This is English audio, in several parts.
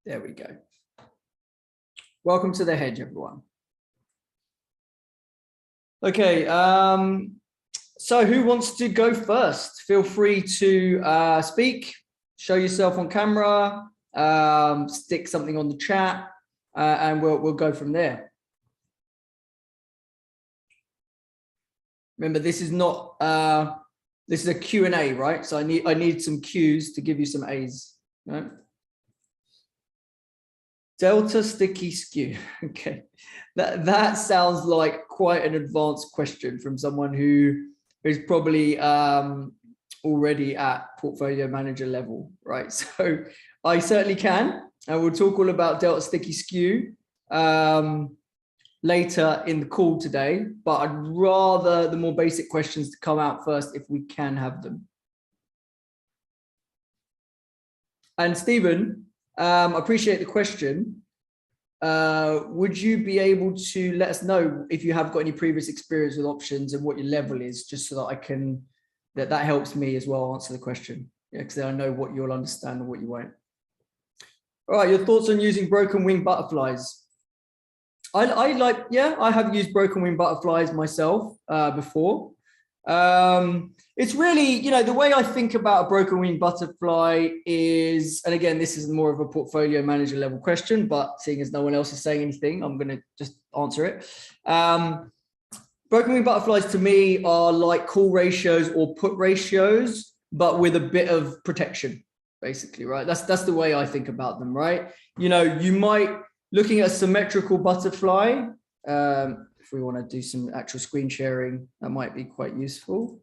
There we go. Welcome to the hedge, everyone. Okay, so who wants to go first? Feel free to speak, show yourself on camera, stick something on the chat, and we'll go from there. Remember, this is not this is a Q&A, right? So I need some Q's to give you some A's, right? Delta sticky skew. Okay, that sounds like quite an advanced question from someone who is probably already at portfolio manager level, right? So I certainly can, and we'll talk all about delta sticky skew later in the call today. But I'd rather the more basic questions to come out first if we can have them. And Stephen, I appreciate the question. Would you be able to let us know if you have got any previous experience with options and what your level is, just so that I can, that helps me as well answer the question. Yeah, because then I know what you'll understand and what you won't. All right, your thoughts on using broken wing butterflies? I have used broken wing butterflies myself before. It's really, you know, the way I think about a broken wing butterfly is, and again, this is more of a portfolio manager level question, but seeing as no one else is saying anything, I'm going to just answer it. Broken wing butterflies to me are like call ratios or put ratios, but with a bit of protection, basically, right? That's the way I think about them, right? You know, you might, looking at a symmetrical butterfly, if we want to do some actual screen sharing, that might be quite useful.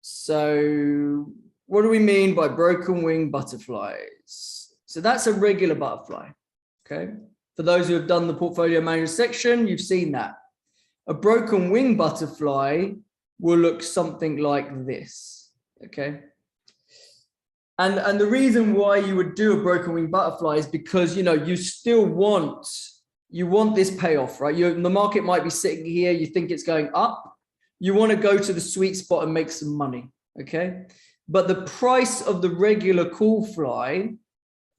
So what do we mean by broken wing butterflies? So that's a regular butterfly, okay? For those who have done the portfolio manager section, you've seen that. A broken wing butterfly will look something like this, okay? And the reason why you would do a broken wing butterfly is because, you know, you still want, this payoff, right? The market might be sitting here, you think it's going up, you want to go to the sweet spot and make some money, okay? But the price of the regular call fly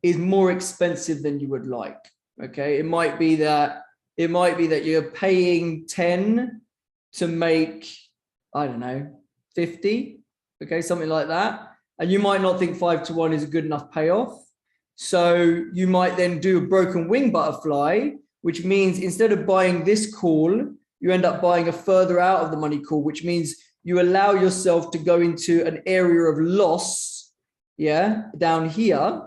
is more expensive than you would like, okay? It might be that you're paying 10 to make, I don't know, 50, okay, something like that. And you might not think 5 to 1 is a good enough payoff. So you might then do a broken wing butterfly, which means instead of buying this call, you end up buying a further out of the money call, which means you allow yourself to go into an area of loss, yeah, down here.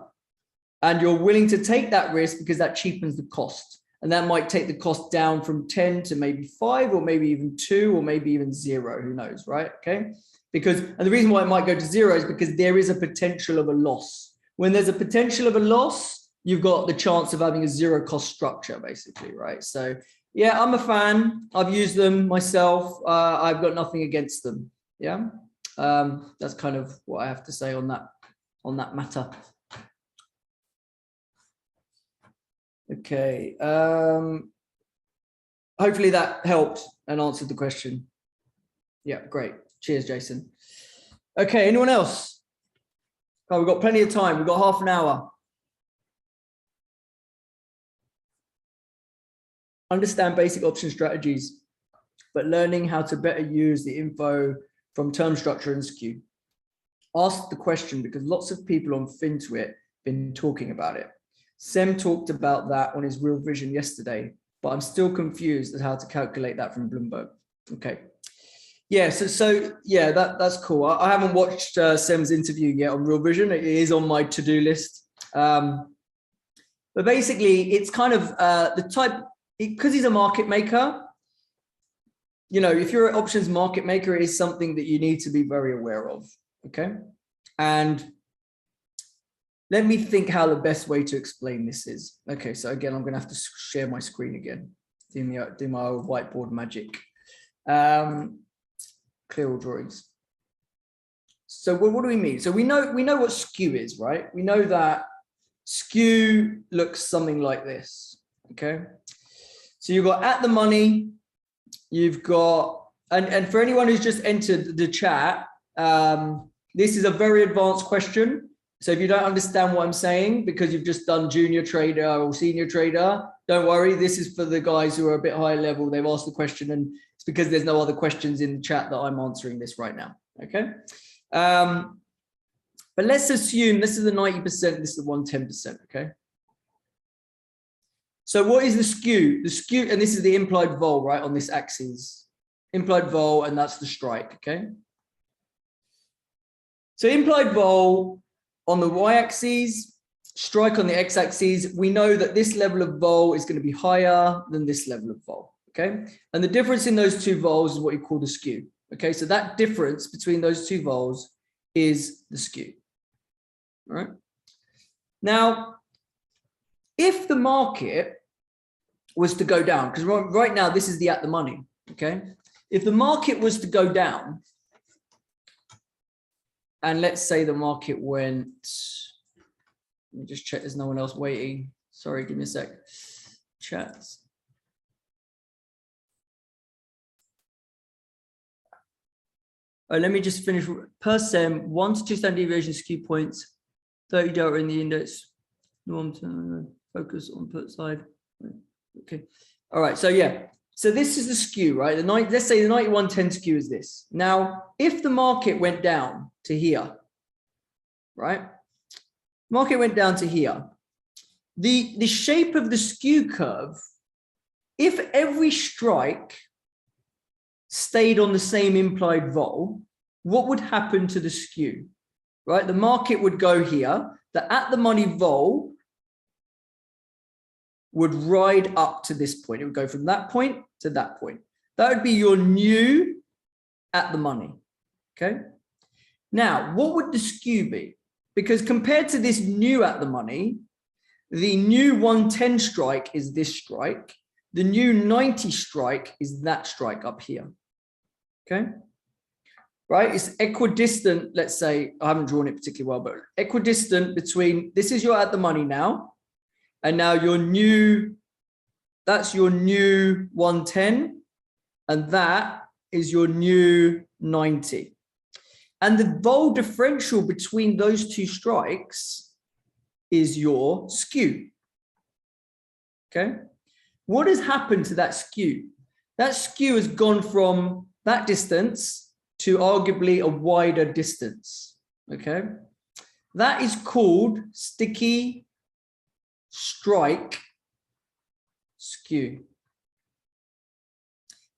And you're willing to take that risk because that cheapens the cost. And that might take the cost down from 10 to maybe 5, or maybe even 2, or maybe even 0, who knows, right? Okay. And the reason why it might go to 0 is because there is a potential of a loss. When there's a potential of a loss, you've got the chance of having a 0 cost structure, basically, right? So yeah, I'm a fan. I've used them myself. I've got nothing against them. Yeah, that's kind of what I have to say on that matter. Okay. Hopefully that helped and answered the question. Yeah, great. Cheers, Jason. Okay, anyone else? Oh, we've got plenty of time. We've got half an hour. Understand basic option strategies, but learning how to better use the info from term structure and skew. Ask the question because lots of people on FinTwit have been talking about it. Sem talked about that on his Real Vision yesterday, but I'm still confused as how to calculate that from Bloomberg. Okay. Yeah, so yeah, that's cool. I haven't watched Sem's interview yet on Real Vision. It is on my to-do list. But basically, it's kind of the type, because he's a market maker, you know, if you're an options market maker, it is something that you need to be very aware of, okay? And let me think how the best way to explain this is. Okay, so again, I'm going to have to share my screen again, do my old whiteboard magic. Clear all drawings. So what do we mean? So we know what skew is, right? We know that skew looks something like this, okay? So you've got at the money, you've got, and for anyone who's just entered the chat, this is a very advanced question. So if you don't understand what I'm saying because you've just done junior trader or senior trader, don't worry. This is for the guys who are a bit higher level. They've asked the question and it's because there's no other questions in the chat that I'm answering this right now. Okay. But let's assume this is the 90%, this is the 110%. Okay. So what is the skew? The skew, and this is the implied vol, right, on this axis. Implied vol, and that's the strike. Okay. So implied vol on the y-axis, strike on the x-axis, we know that this level of vol is going to be higher than this level of vol, okay? And the difference in those two vols is what you call the skew, okay? So that difference between those two vols is the skew, all right? Now, if the market was to go down, because right now this is the at the money, okay? If the market was to go down, and let's say the market went, let me just check there's no one else waiting. Sorry, give me a sec. Chats. Let me just finish. Per sem, 1 to 2 standard deviation skew points, 30 delta in the index. Norm to focus on put side. Okay. All right. So yeah. So this is the skew, right? Let's say the 9110 skew is this. Now, if the market went down to here, right? Market went down to here. The shape of the skew curve, if every strike stayed on the same implied vol, what would happen to the skew, right? The market would go here. The at the money vol would ride up to this point. It would go from that point to that point. That would be your new at the money, okay? Now, what would the skew be? Because compared to this new at the money, the new 110 strike is this strike. The new 90 strike is that strike up here, okay? Right, it's equidistant, let's say, I haven't drawn it particularly well, but equidistant between, this is your at the money now, and now your new, that's your new 110, and that is your new 90. And the vol differential between those two strikes is your skew. Okay. What has happened to that skew? That skew has gone from that distance to arguably a wider distance. Okay. That is called sticky strike skew.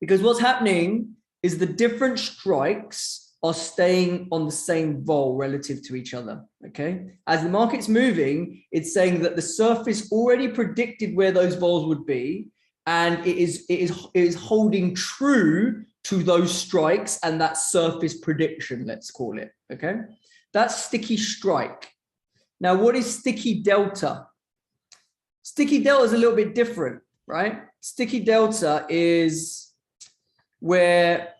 Because what's happening is the different strikes are staying on the same vol relative to each other, okay? As the market's moving, it's saying that the surface already predicted where those vols would be, and it is holding true to those strikes and that surface prediction, let's call it, okay? That's sticky strike. Now, what is sticky delta? Sticky delta is a little bit different, right? Sticky delta is where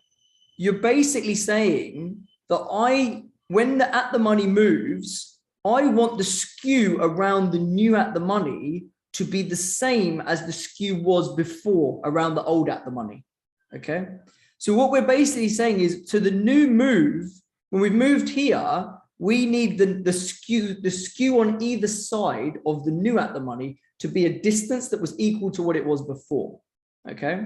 you're basically saying that when the at the money moves, I want the skew around the new at the money to be the same as the skew was before around the old at the money. Okay. So what we're basically saying is to the new move, when we've moved here, we need the skew on either side of the new at the money to be a distance that was equal to what it was before. Okay.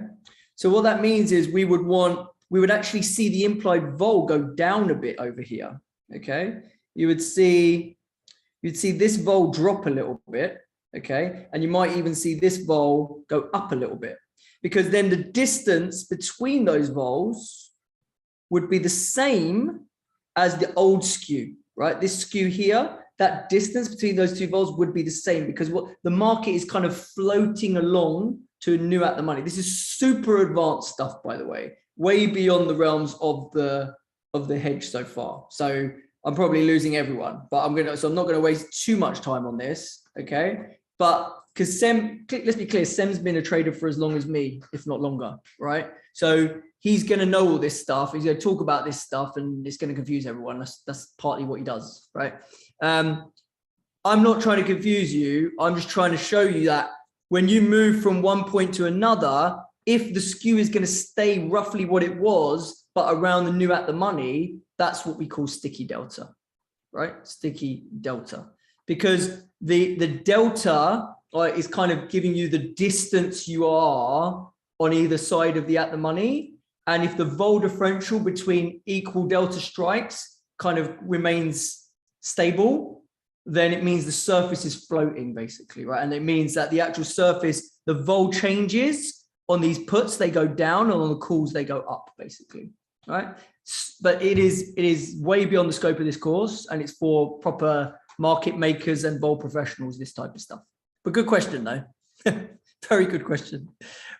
So what that means is we would actually see the implied vol go down a bit over here, okay? You'd see this vol drop a little bit, okay? And you might even see this vol go up a little bit because then the distance between those vols would be the same as the old skew, right? This skew here, that distance between those two vols would be the same because what the market is kind of floating along to a new at the money. This is super advanced stuff, by the way. Way beyond the realms of the hedge so far. So I'm probably losing everyone, but I'm not going to waste too much time on this. Okay. But because let's be clear, Sem's been a trader for as long as me, if not longer. Right. So he's going to know all this stuff. He's going to talk about this stuff and it's going to confuse everyone. That's partly what he does. Right. I'm not trying to confuse you. I'm just trying to show you that when you move from one point to another, if the skew is going to stay roughly what it was, but around the new at the money, that's what we call sticky delta. right? Sticky delta, because the delta is kind of giving you the distance you are on either side of the at the money. And if the vol differential between equal delta strikes kind of remains stable, then it means the surface is floating basically, right? And it means that the actual surface, the vol changes on these puts, they go down, and on the calls, they go up basically, right? But it is way beyond the scope of this course, and it's for proper market makers and vol professionals, this type of stuff. But good question though. Very good question.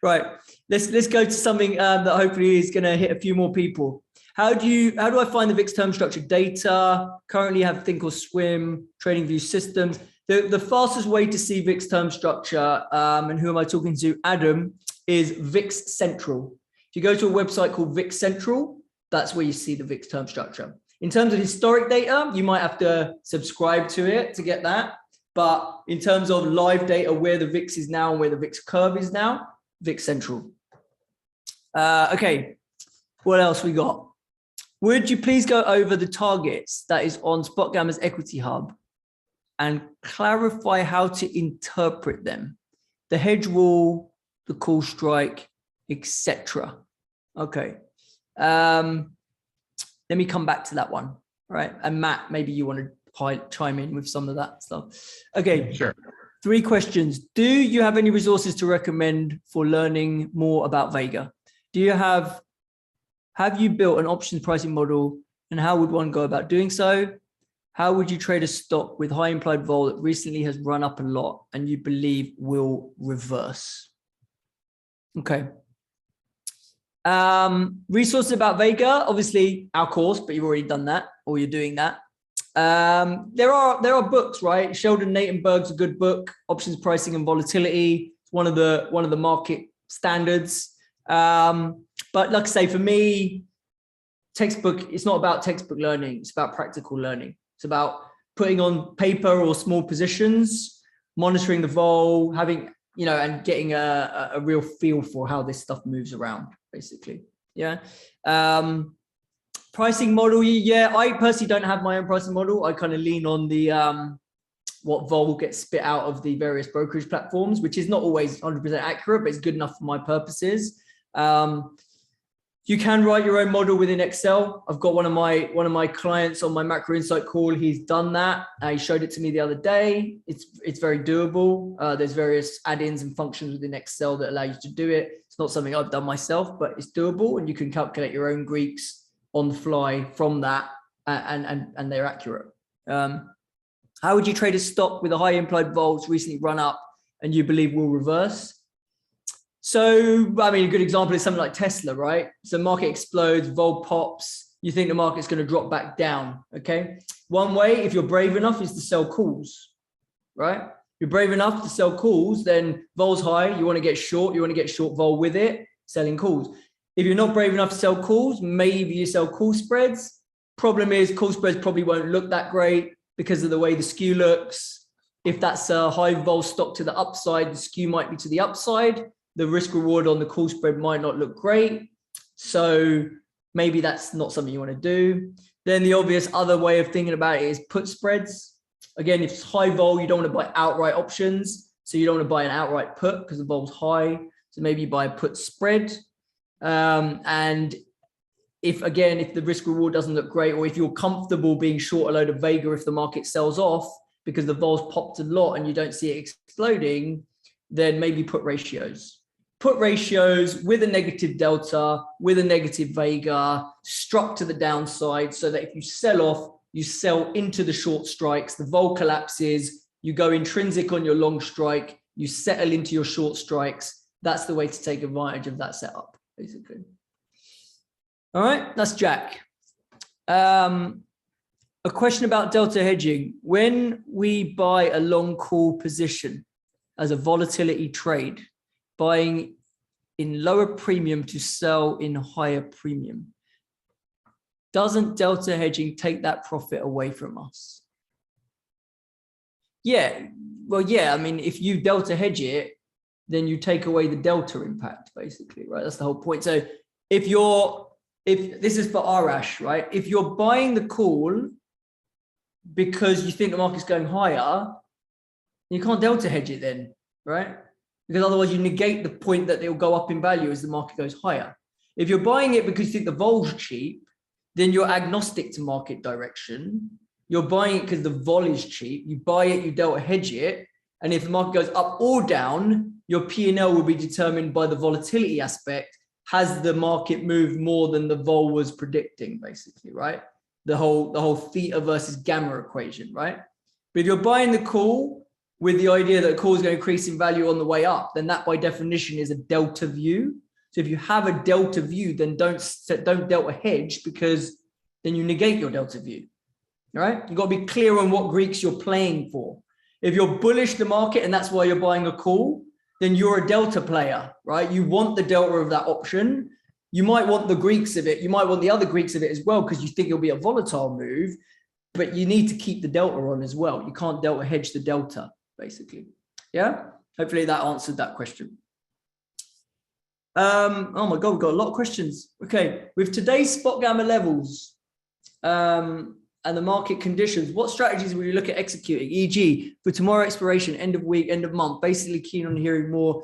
Right, let's go to something that hopefully is going to hit a few more people. How do I find the VIX term structure data? Currently have a thing called Swim, TradingView Systems. The fastest way to see VIX term structure, and who am I talking to? Adam, is VIX Central. If you go to a website called VIX Central, that's where you see the VIX term structure. In terms of historic data, you might have to subscribe to it to get that. But in terms of live data, where the VIX is now and where the VIX curve is now, VIX Central. Okay, what else we got? Would you please go over the targets that is on SpotGamma's Equity Hub and clarify how to interpret them? The hedge rule, the call strike, etc. Okay. Let me come back to that one, right? And Matt, maybe you want to chime in with some of that stuff. Okay. Sure. 3 questions. Do you have any resources to recommend for learning more about Vega? Do you have you built an options pricing model, and how would one go about doing so? How would you trade a stock with high implied vol that recently has run up a lot and you believe will reverse? Okay. Resources about Vega, obviously our course, but you've already done that, or you're doing that. There are books, right? Sheldon Natenberg's a good book, Options Pricing and Volatility. It's one of the market standards. But like I say, for me, textbook, it's not about textbook learning, it's about practical learning. It's about putting on paper or small positions, monitoring the vol, having, and getting a real feel for how this stuff moves around, basically. Yeah. Pricing model, yeah, I personally don't have my own pricing model. I kind of lean on the what vol gets spit out of the various brokerage platforms, which is not always 100% accurate, but it's good enough for my purposes. You can write your own model within Excel. I've got one of my clients on my Macro Insight call. He's done that. He showed it to me the other day. It's very doable. There's various add-ins and functions within Excel that allow you to do it. It's not something I've done myself, but it's doable, and you can calculate your own Greeks on the fly from that, and they're accurate. How would you trade a stock with a high implied vol recently run up and you believe will reverse? So, I mean, a good example is something like Tesla, right? So market explodes, vol pops, you think the market's going to drop back down, okay? One way, if you're brave enough, is to sell calls, right? If you're brave enough to sell calls, then vol's high, you want to get short vol with it, selling calls. If you're not brave enough to sell calls, maybe you sell call spreads. Problem is, call spreads probably won't look that great because of the way the skew looks. If that's a high vol stock to the upside, the skew might be to the upside. The risk reward on the call spread might not look great. So maybe that's not something you want to do. Then the obvious other way of thinking about it is put spreads. Again, if it's high vol, you don't want to buy outright options. So you don't want to buy an outright put because the vol's high. So maybe you buy a put spread. And if the risk reward doesn't look great, or if you're comfortable being short a load of Vega if the market sells off because the vol's popped a lot and you don't see it exploding, then maybe put ratios. Put ratios with a negative delta, with a negative Vega, struck to the downside, so that if you sell off, you sell into the short strikes, the vol collapses, you go intrinsic on your long strike, you settle into your short strikes. That's the way to take advantage of that setup, basically. All right, that's Jack. A question about delta hedging. When we buy a long call position as a volatility trade, buying in lower premium to sell in higher premium, doesn't delta hedging take that profit away from us? Yeah, well, yeah, I mean, if you delta hedge it, then you take away the delta impact, basically, right? That's the whole point. So if this is for Arash, right? If you're buying the call because you think the market's going higher, you can't delta hedge it then, right? Because otherwise you negate the point that it will go up in value as the market goes higher. If you're buying it because you think the vol's cheap, then you're agnostic to market direction. You're buying it because the vol is cheap. You buy it, you delta hedge it. And if the market goes up or down, your P&L will be determined by the volatility aspect. Has the market moved more than the vol was predicting, basically, right? The whole theta versus gamma equation, right? But if you're buying the call with the idea that the call is going to increase in value on the way up, then that by definition is a delta view. So if you have a delta view, then don't delta hedge, because then you negate your delta view, right? You've got to be clear on what Greeks you're playing for. If you're bullish the market and that's why you're buying a call, then you're a delta player, right? You want the delta of that option. You might want the Greeks of it. You might want the other Greeks of it as well, because you think it'll be a volatile move, but you need to keep the delta on as well. You can't delta hedge the delta, basically. Yeah. Hopefully that answered that question. Oh my God, we've got a lot of questions. Okay. With today's spot gamma levels, and the market conditions, what strategies will you look at executing? E.g., for tomorrow expiration, end of week, end of month, basically keen on hearing more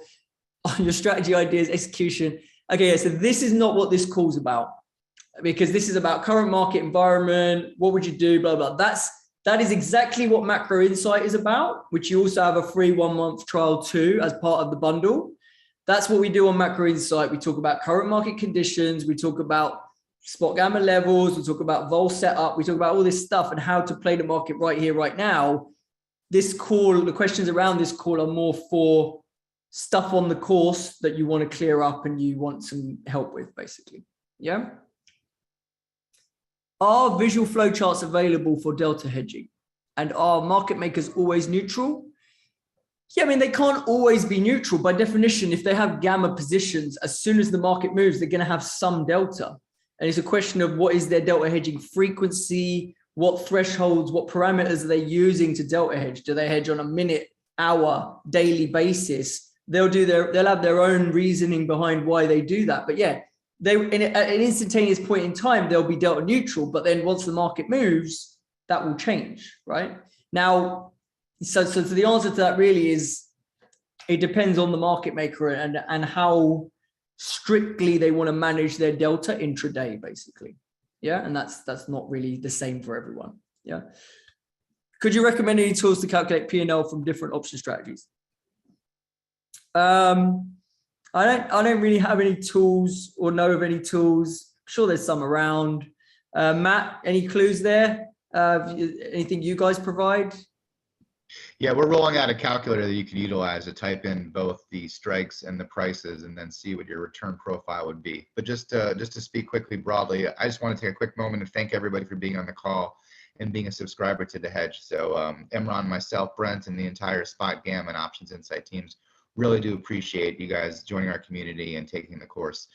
on your strategy ideas, execution. Okay, yeah, so this is not what this call's about, because this is about current market environment. What would you do? Blah, blah. That is exactly what Macro Insight is about, which you also have a free 1-month trial too as part of the bundle. That's what we do on Macro Insight. We talk about current market conditions. We talk about spot gamma levels. We talk about vol setup. We talk about all this stuff and how to play the market right here, right now. This call, the questions around this call are more for stuff on the course that you want to clear up and you want some help with, basically. Yeah. Are visual flow charts available for delta hedging? And are market makers always neutral? Yeah, I mean, they can't always be neutral. By definition, if they have gamma positions, as soon as the market moves, they're going to have some delta. And it's a question of what is their delta hedging frequency, what thresholds, what parameters are they using to delta hedge? Do they hedge on a minute, hour, daily basis? They'll have their own reasoning behind why they do that. But yeah, at an instantaneous point in time, they'll be delta neutral. But then once the market moves, that will change, right? Now, so the answer to that really is it depends on the market maker and how strictly they want to manage their delta intraday, basically. Yeah, and that's not really the same for everyone. Yeah. Could you recommend any tools to calculate P&L from different option strategies? I don't really have any tools or know of any tools. I'm sure there's some around. Matt, any clues there? Anything you guys provide? Yeah, we're rolling out a calculator that you can utilize to type in both the strikes and the prices and then see what your return profile would be. But just to speak quickly broadly, I just want to take a quick moment and thank everybody for being on the call and being a subscriber to The Hedge. So Imran, myself, Brent, and the entire Spot Gamma and Options Insight teams really do appreciate you guys joining our community and taking the course.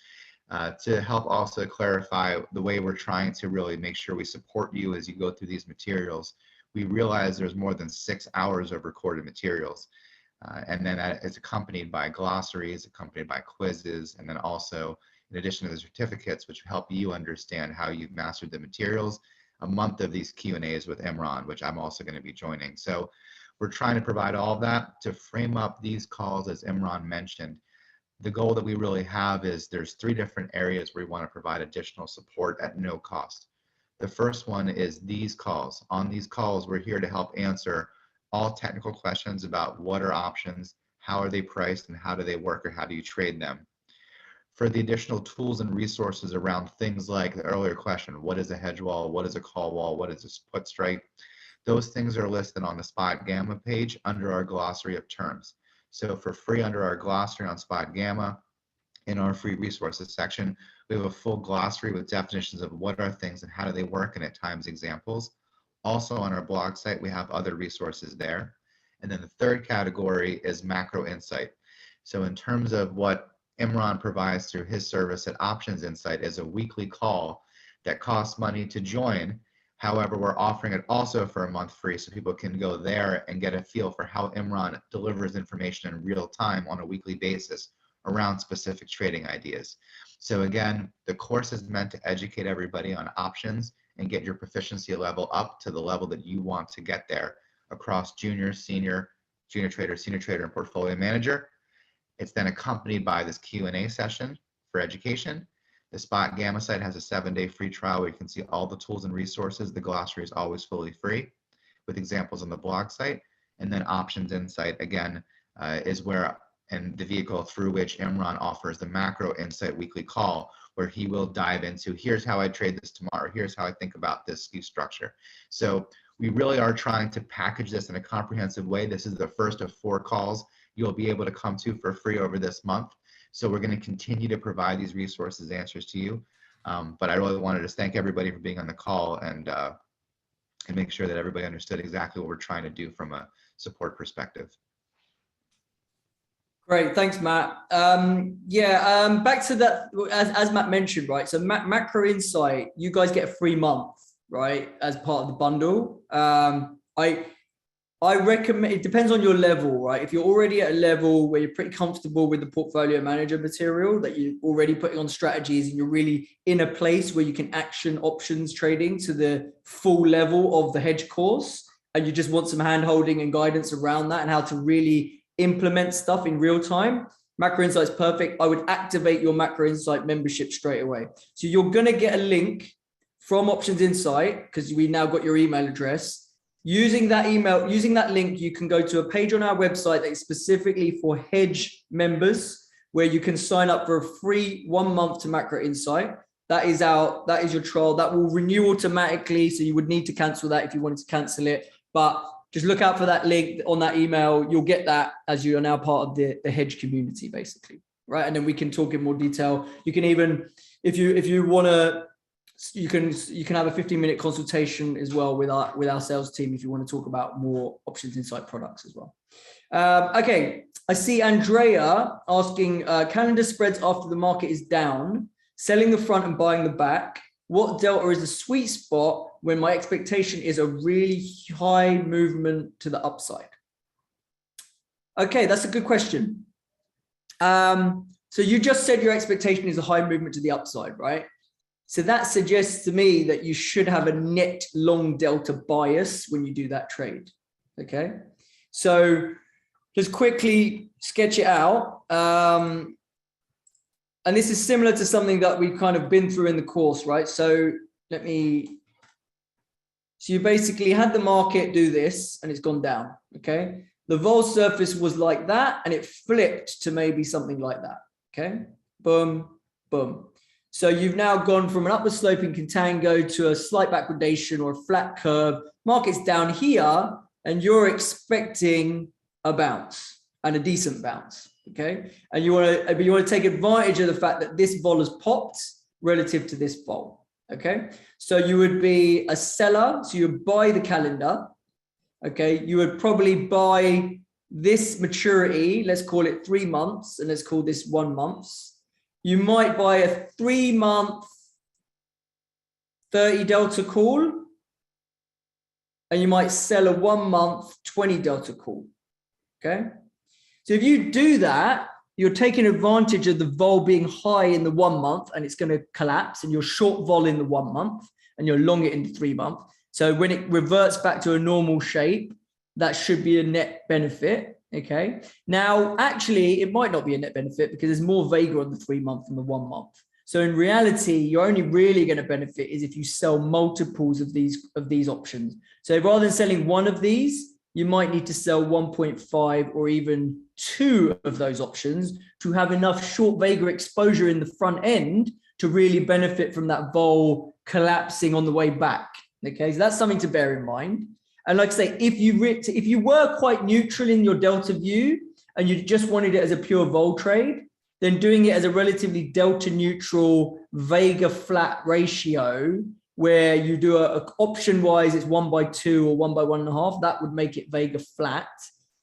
To help also clarify the way we're trying to really make sure we support you as you go through these materials. We realize there's more than 6 hours of recorded materials. And then that is accompanied by glossaries, accompanied by quizzes, and then also, in addition to the certificates, which help you understand how you've mastered the materials, a month of these Q&As with Imran, which I'm also going to be joining. So we're trying to provide all of that to frame up these calls, as Imran mentioned. The goal that we really have is there's 3 different areas where we want to provide additional support at no cost. The first one is these calls. On these calls, we're here to help answer all technical questions about what are options, how are they priced, and how do they work, or how do you trade them. For the additional tools and resources around things like the earlier question, what is a hedge wall, what is a call wall, what is a put strike, those things are listed on the Spot Gamma page under our glossary of terms. So for free under our glossary on Spot Gamma, in our free resources section, we have a full glossary with definitions of what are things and how do they work, and at times examples. Also on our blog site, we have other resources there. And then the third category is Macro Insight. So in terms of what Imran provides through his service at Options Insight is a weekly call that costs money to join. However, we're offering it also for a month free so people can go there and get a feel for how Imran delivers information in real time on a weekly basis around specific trading ideas. So again, the course is meant to educate everybody on options and get your proficiency level up to the level that you want to get there across junior, senior, junior trader, senior trader, and portfolio manager. It's then accompanied by this Q&A session for education. The Spot Gamma site has a 7-day free trial where you can see all the tools and resources. The glossary is always fully free with examples on the blog site. And then Options Insight, again, is where, and the vehicle through which Imran offers the Macro Insight weekly call, where he will dive into, here's how I trade this tomorrow, here's how I think about this SKU structure. So we really are trying to package this in a comprehensive way. This is the first of 4 calls you'll be able to come to for free over this month. So we're going to continue to provide these resources, answers to you. But I really wanted to thank everybody for being on the call and make sure that everybody understood exactly what we're trying to do from a support perspective. Great, thanks, Matt. Back to that, as Matt mentioned, right? So Macro Insight, you guys get a free month, right, as part of the bundle. I recommend, it depends on your level, right? If you're already at a level where you're pretty comfortable with the portfolio manager material, that you're already putting on strategies and you're really in a place where you can action options trading to the full level of the hedge course, and you just want some hand holding and guidance around that and how to really implement stuff in real time, Macro Insight is perfect. I would activate your Macro Insight membership straight away. So you're going to get a link from Options Insight because we now got your email address. Using that email, using that link, you can go to a page on our website that is specifically for hedge members, where you can sign up for a free 1 month to Macro Insight. That is your trial. That will renew automatically. So you would need to cancel that if you wanted to cancel it. But just look out for that link on that email. You'll get that as you are now part of the hedge community, basically, right? And then we can talk in more detail. You can even, if you want to, you can have a 15-minute consultation as well with our sales team if you want to talk about more Options Insight products as well. Okay, I see Andrea asking, calendar spreads after the market is down, selling the front and buying the back. What delta is the sweet spot when my expectation is a really high movement to the upside? Okay, that's a good question. So you just said your expectation is a high movement to the upside, right? So that suggests to me that you should have a net long delta bias when you do that trade. Okay, so just quickly sketch it out. And this is similar to something that we've kind of been through in the course, right? So so you basically had the market do this and it's gone down, okay? The vol surface was like that and it flipped to maybe something like that, okay? Boom, boom. So you've now gone from an upward sloping contango to a slight backwardation or a flat curve. Market's down here and you're expecting a bounce and a decent bounce, okay? And you want to take advantage of the fact that this vol has popped relative to this vol, okay? So you would be a seller, so you would buy the calendar, okay? You would probably buy this maturity, let's call it 3 months, and let's call this 1 month. You might buy a 3-month 30 delta call, and you might sell a 1 month 20 delta call, okay? So if you do that, you're taking advantage of the vol being high in the 1 month and it's going to collapse, and you're short vol in the 1 month and you're long it in the 3 month. So when it reverts back to a normal shape, that should be a net benefit. Okay. Now, actually, it might not be a net benefit because there's more Vega on the 3 month than the 1 month. So in reality, you're only really going to benefit is if you sell multiples of these options. So rather than selling one of these, you might need to sell 1.5 or even 2 of those options to have enough short Vega exposure in the front end to really benefit from that vol collapsing on the way back. Okay, so that's something to bear in mind. And like I say, if you were quite neutral in your delta view and you just wanted it as a pure vol trade, then doing it as a relatively delta neutral Vega flat ratio, where you do a option wise, it's 1/2 or 1/1.5, that would make it Vega flat.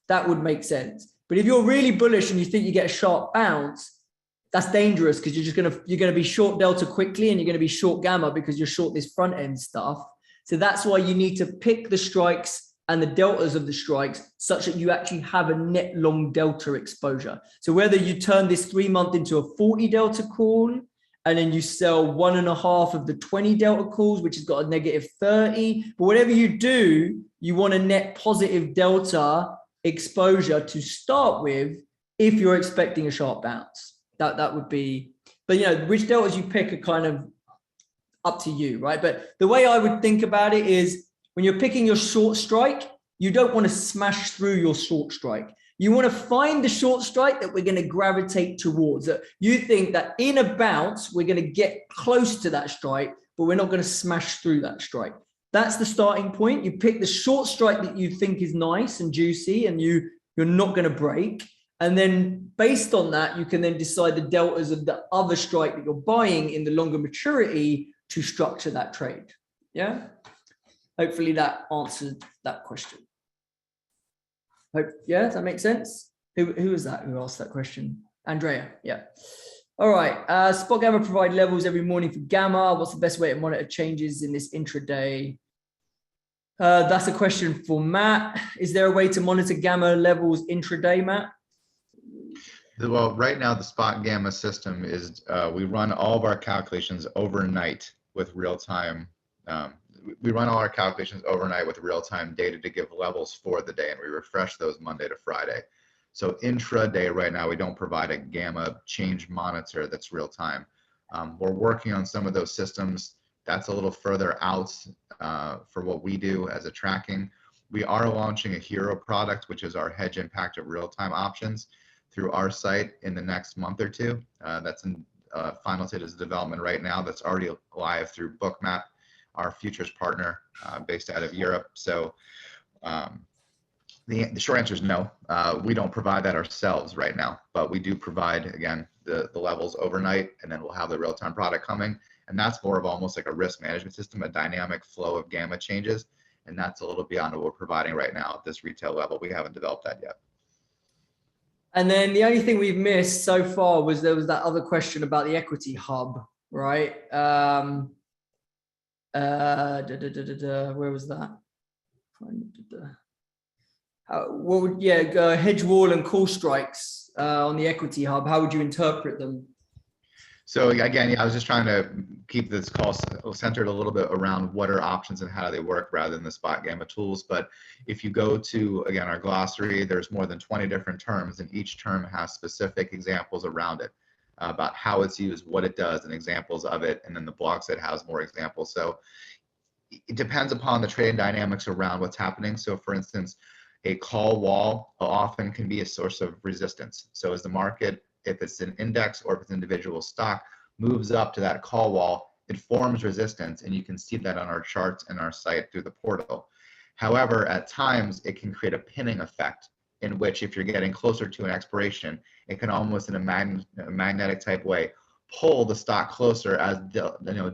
That would make sense. But if you're really bullish and you think you get a sharp bounce, that's dangerous because you're gonna be short delta quickly and you're gonna be short gamma because you're short this front end stuff. So that's why you need to pick the strikes and the deltas of the strikes such that you actually have a net long delta exposure. So whether you turn this 3 month into a 40 delta call and then you sell 1.5 of the 20 delta calls, which has got a negative 30. But whatever you do, you want a net positive delta exposure to start with if you're expecting a sharp bounce. That would be, but which deltas you pick are kind of up to you, right? But the way I would think about it is when you're picking your short strike, you don't want to smash through your short strike. You want to find the short strike that we're going to gravitate towards. That you think that in a bounce, we're going to get close to that strike, but we're not going to smash through that strike. That's the starting point. You pick the short strike that you think is nice and juicy and you're not going to break. And then based on that, you can then decide the deltas of the other strike that you're buying in the longer maturity to structure that trade. Yeah. Hopefully that answered that question. Yeah, does that make sense? Who was that who asked that question? Andrea. Yeah. All right. Spot Gamma provide levels every morning for Gamma. What's the best way to monitor changes in this intraday? That's a question for Matt. Is there a way to monitor Gamma levels intraday, Matt? Well, right now the Spot Gamma system is we run all of our calculations overnight with real time. We run all our calculations overnight with real-time data to give levels for the day, and we refresh those Monday to Friday. So intraday right now, we don't provide a gamma change monitor that's real-time. We're working on some of those systems. That's a little further out for what we do as a tracking. We are launching a hero product, which is our hedge impact of real-time options through our site in the next month or two. That's in final stages of development right now. That's already live through Bookmap, our futures partner based out of Europe. So the short answer is no. We don't provide that ourselves right now, but we do provide, again, the levels overnight, and then we'll have the real-time product coming. And that's more of almost like a risk management system, a dynamic flow of gamma changes. And that's a little beyond what we're providing right now at this retail level. We haven't developed that yet. And then the only thing we've missed so far was there was that other question about the equity hub, right? Where was that? What would hedge wall and call strikes on the equity hub? How would you interpret them? So again, I was just trying to keep this call centered a little bit around what are options and how do they work rather than the Spot Gamma tools. But if you go to, again, our glossary, there's more than 20 different terms, and each term has specific examples around it about how it's used, what it does, and examples of it. And then the blog set has more examples. So it depends upon the trading dynamics around what's happening. So for instance, a call wall often can be a source of resistance. So as the market, if it's an index or if it's an individual stock, moves up to that call wall, it forms resistance, and you can see that on our charts and our site through the portal. However, at times it can create a pinning effect in which if you're getting closer to an expiration, it can almost in a magnetic type way pull the stock closer as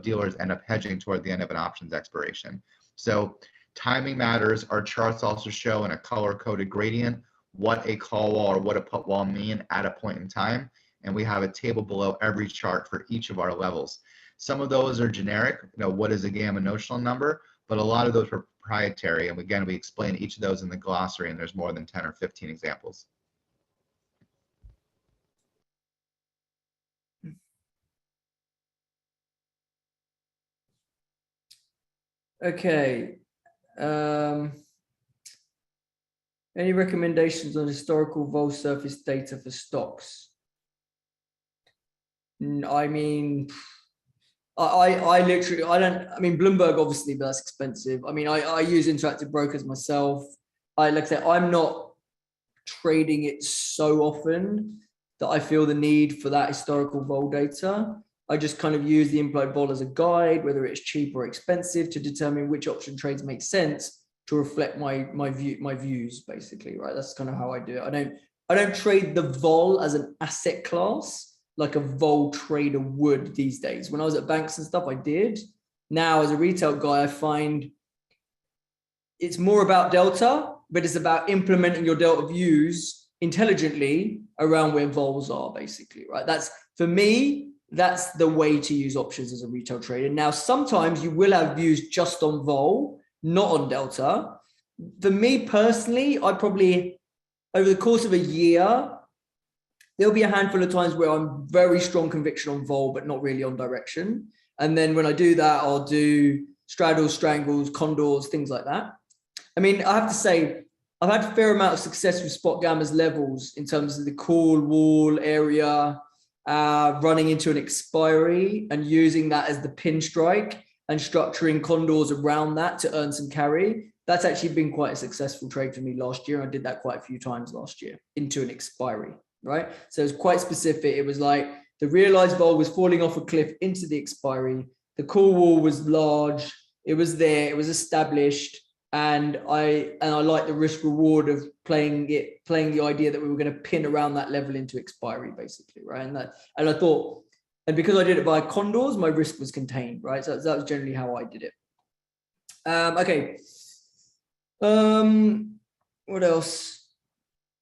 dealers end up hedging toward the end of an options expiration. So timing matters. Our charts also show in a color-coded gradient what a call wall or what a put wall mean at a point in time. And we have a table below every chart for each of our levels. Some of those are generic, what is a gamma notional number, but a lot of those are proprietary. And again, we explain each of those in the glossary, and there's more than 10 or 15 examples. Okay. Any recommendations on historical vol surface data for stocks? I mean, I literally, Bloomberg obviously, but that's expensive. I mean, I use Interactive Brokers myself. Like I said, I'm not trading it so often that I feel the need for that historical vol data. I just kind of use the implied vol as a guide, whether it's cheap or expensive, to determine which option trades make sense to reflect my views, basically, right? That's kind of how I do it. I don't trade the vol as an asset class like a vol trader would these days. When I was at banks and stuff, I did. Now, as a retail guy, I find it's more about delta, but it's about implementing your delta views intelligently around where vols are, basically, right? That's, for me, that's the way to use options as a retail trader. Now, sometimes you will have views just on vol, not on delta. For me personally, I probably, over the course of a year, There'll be a handful of times where I'm very strong conviction on vol, but not really on direction. And then when I do that, I'll do straddles, strangles, condors, things like that. I mean, I have to say, I've had a fair amount of success with spot gammas levels in terms of the call wall area, running into an expiry and using that as the pin strike and structuring condors around that to earn some carry. That's actually been quite a successful trade for me last year. I did that quite a few times last year into an expiry, right? So it was quite specific. It was like the realized vol was falling off a cliff into the expiry. The call wall was large. It was there. It was established. And I like the risk reward of playing the idea that we were going to pin around that level into expiry, basically, right? And I thought, and because I did it by condors, my risk was contained, right? So that was generally how I did it. Okay. What else?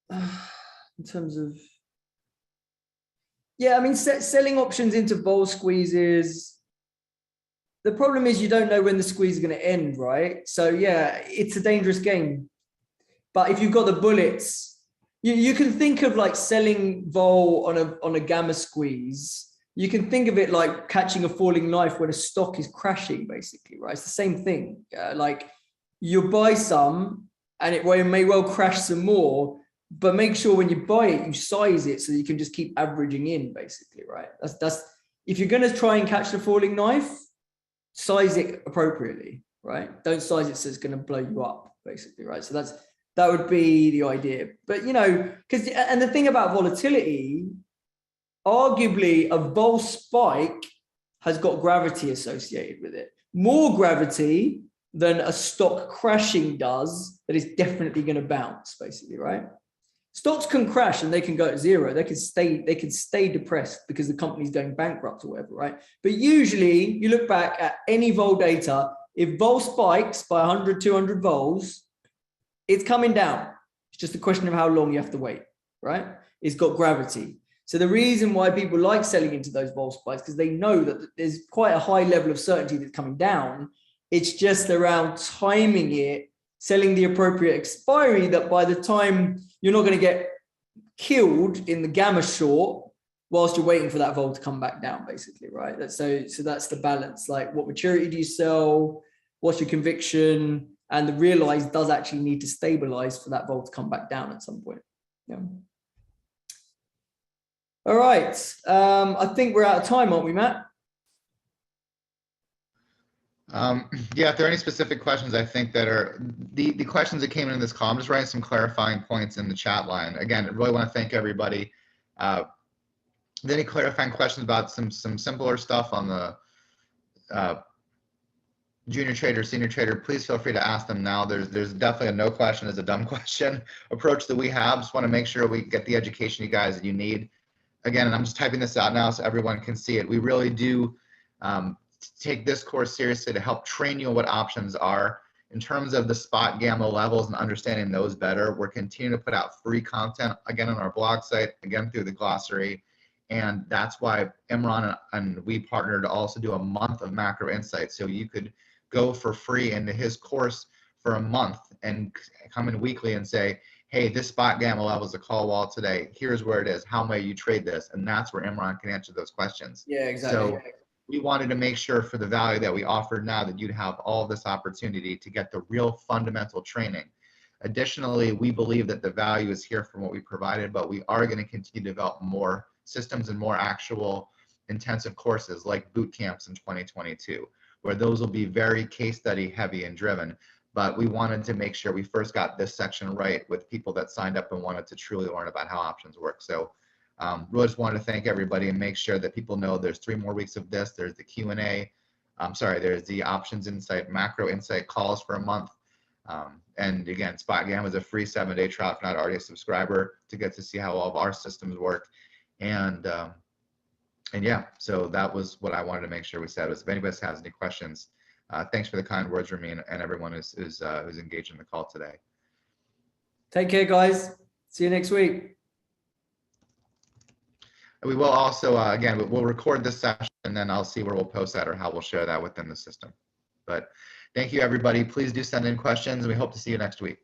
In terms of, yeah, I mean, selling options into vol squeezes. The problem is you don't know when the squeeze is going to end, right? So yeah, it's a dangerous game. But if you've got the bullets, you can think of like selling vol on a gamma squeeze. You can think of it like catching a falling knife when a stock is crashing, basically, right? It's the same thing. Like you buy some and it may well crash some more, but make sure when you buy it, you size it so you can just keep averaging in, basically, right? That's if you're going to try and catch the falling knife, size it appropriately, right? Don't size it so it's going to blow you up, basically, right? So that would be the idea. But and the thing about volatility, arguably a vol spike has got gravity associated with it, more gravity than a stock crashing does. That is definitely going to bounce, basically, right? Stocks can crash and they can go at zero. They can stay depressed because the company's going bankrupt or whatever, right? But usually you look back at any vol data, if vol spikes by 100, 200 vols, it's coming down. It's just a question of how long you have to wait, right? It's got gravity. So the reason why people like selling into those vol spikes, because they know that there's quite a high level of certainty that's coming down. It's just around timing it, selling the appropriate expiry that by the time you're not going to get killed in the gamma short whilst you're waiting for that vol to come back down, basically, right? So that's the balance. Like, what maturity do you sell? What's your conviction? And the realized does actually need to stabilize for that vol to come back down at some point. Yeah. All right. I think we're out of time, aren't we, Matt? Yeah, if there are any specific questions, I think that are the questions that came in this call, I'm just writing some clarifying points in the chat line. Again, I really want to thank everybody. Any clarifying questions about some simpler stuff on the junior trader, senior trader, please feel free to ask them now. There's definitely a no question is a dumb question approach that we have. Just want to make sure we get the education you guys that you need. Again, and I'm just typing this out now so everyone can see it. We really do take this course seriously to help train you on what options are. In terms of the spot gamma levels and understanding those better, we're continuing to put out free content, again, on our blog site, again, through the glossary. And that's why Imran and we partnered to also do a month of macro insights. So you could go for free into his course for a month and come in weekly and say, hey, this spot gamma level is a call wall today. Here's where it is. How may you trade this? And that's where Imran can answer those questions. Yeah, exactly. So we wanted to make sure for the value that we offered now that you'd have all this opportunity to get the real fundamental training. Additionally, we believe that the value is here from what we provided, but we are going to continue to develop more systems and more actual intensive courses like boot camps in 2022, where those will be very case study heavy and driven. But we wanted to make sure we first got this section right with people that signed up and wanted to truly learn about how options work. So really just wanted to thank everybody and make sure that people know there's 3 more weeks of this. There's the Q&A. There's the options insight, macro insight calls for a month. And again, Spot Gamma is a free 7-day trial if you're not already a subscriber to get to see how all of our systems work. And yeah, so that was what I wanted to make sure we said. Was if anybody has any questions, thanks for the kind words, Ramin, and everyone who's engaged in the call today. Take care, guys. See you next week. We will also, again, we'll record this session and then I'll see where we'll post that or how we'll share that within the system. But thank you, everybody. Please do send in questions and we hope to see you next week.